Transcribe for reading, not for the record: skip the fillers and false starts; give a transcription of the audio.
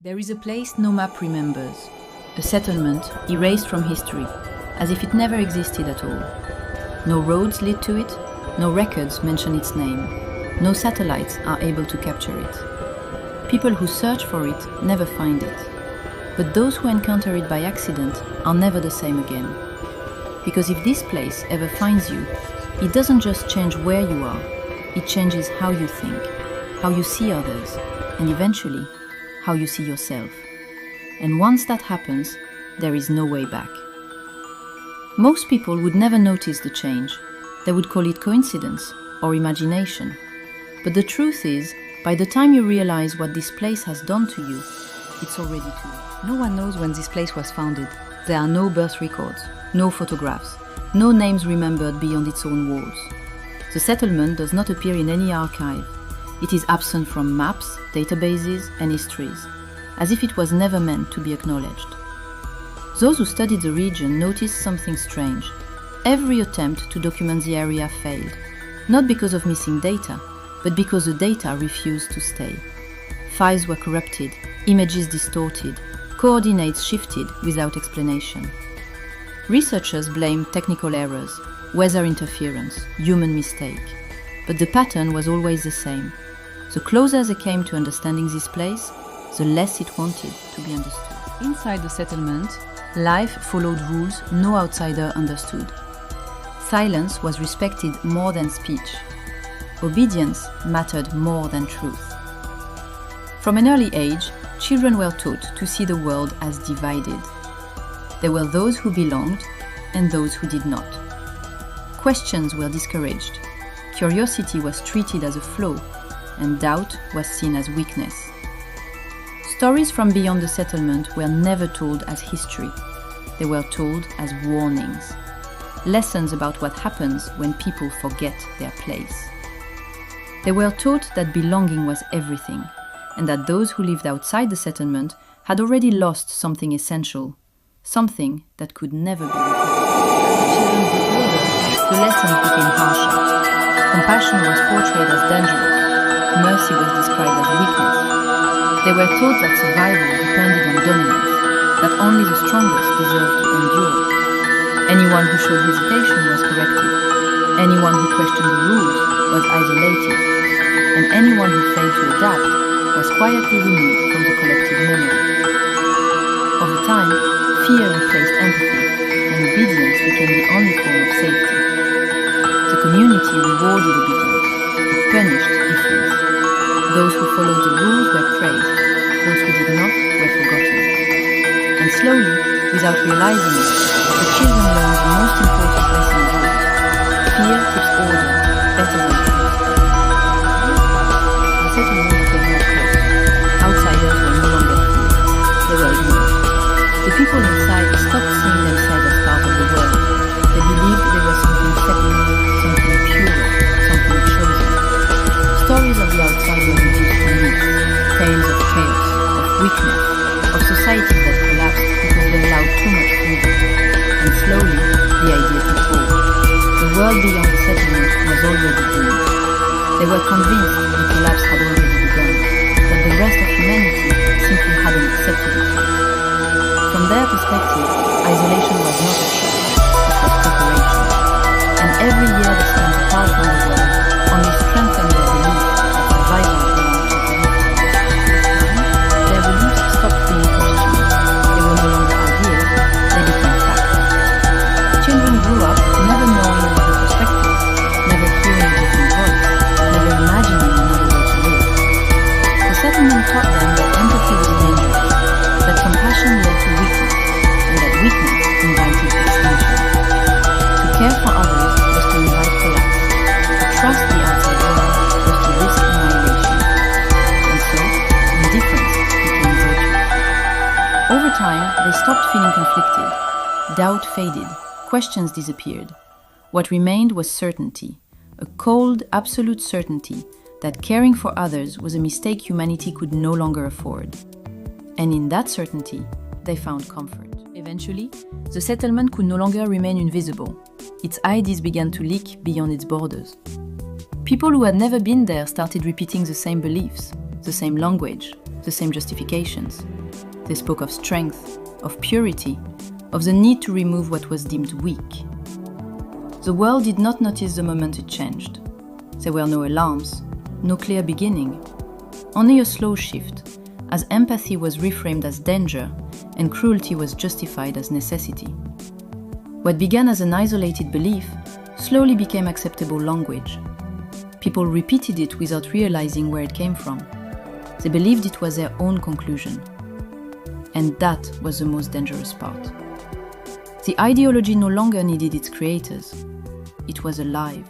There is a place no map remembers, a settlement erased from history, as if it never existed at all. No roads lead to it, no records mention its name, no satellites are able to capture it. People who search for it never find it, but those who encounter it by accident are never the same again. Because if this place ever finds you, it doesn't just change where you are, it changes how you think, how you see others, and eventually, how you see yourself. And once that happens, there is no way back. Most people would never notice the change. They would call it coincidence or imagination. But the truth is, by the time you realize what this place has done to you, it's already too late. No one knows when this place was founded. There are no birth records, no photographs, no names remembered beyond its own walls. The settlement does not appear in any archive. It is absent from maps, databases, and histories, as if it was never meant to be acknowledged. Those who studied the region noticed something strange. Every attempt to document the area failed, not because of missing data, but because the data refused to stay. Files were corrupted, images distorted, coordinates shifted without explanation. Researchers blame technical errors, weather interference, human mistake. But the pattern was always the same. The closer they came to understanding this place, the less it wanted to be understood. Inside the settlement, life followed rules no outsider understood. Silence was respected more than speech. Obedience mattered more than truth. From an early age, children were taught to see the world as divided. There were those who belonged and those who did not. Questions were discouraged. Curiosity was treated as a flaw, and doubt was seen as weakness. Stories from beyond the settlement were never told as history. They were told as warnings. Lessons about what happens when people forget their place. They were taught that belonging was everything, and that those who lived outside the settlement had already lost something essential, something that could never be recovered. As children grew older, the lessons became harsher. Compassion was portrayed as dangerous. Mercy was described as weakness. They were taught that survival depended on dominance, that only the strongest deserved to endure. Anyone who showed hesitation was corrected. Anyone who questioned the rules was isolated. And anyone who failed to adapt was quietly removed from the collective memory. Over time, fear replaced empathy, and obedience became the only form of safety. The community rewarded obedience, it punished difference. Those who followed the rules were praised, those who did not were forgotten. And slowly, without realizing it, the children learned the most important lesson of all. Fear keeps order better than truth. The settlement became more closed. Outsiders were no longer feared. They were ignored. The people inside stopped seeing themselves as part of the world. They believed they were something separate, something purer, something chosen. Stories of the outside were reduced to myths, tales of chaos, of weakness, of societies that collapsed because they allowed too much freedom. And slowly, the idea took hold. The world beyond the settlement was already doomed. They were convinced the collapse had already begun, that the rest of humanity simply hadn't accepted it. From their perspective, isolation was not a shock, it was preparation. And every year they spent apart from the world only strengthened their belief that survival belonged to them. Their beliefs stopped being questioned. They were no longer ideas, they became facts. Children grew up never knowing another perspective, never hearing a different voice, never imagining another way to live. The settlement taught them that empathy was dangerous, that compassion led to weakness, and that weakness invited extinction. To care for others was to invite collapse. To trust the outside world was to risk annihilation. And so, indifference became virtue. Over time, they stopped feeling conflicted. Doubt faded. Questions disappeared. What remained was certainty. A cold, absolute certainty that caring for others was a mistake humanity could no longer afford. And in that certainty, they found comfort. Eventually, the settlement could no longer remain invisible. Its ideas began to leak beyond its borders. People who had never been there started repeating the same beliefs, the same language, the same justifications. They spoke of strength, of purity, of the need to remove what was deemed weak. The world did not notice the moment it changed. There were no alarms, no clear beginning, only a slow shift, as empathy was reframed as danger and cruelty was justified as necessity. What began as an isolated belief slowly became acceptable language. People repeated it without realizing where it came from. They believed it was their own conclusion. And that was the most dangerous part. The ideology no longer needed its creators. It was alive.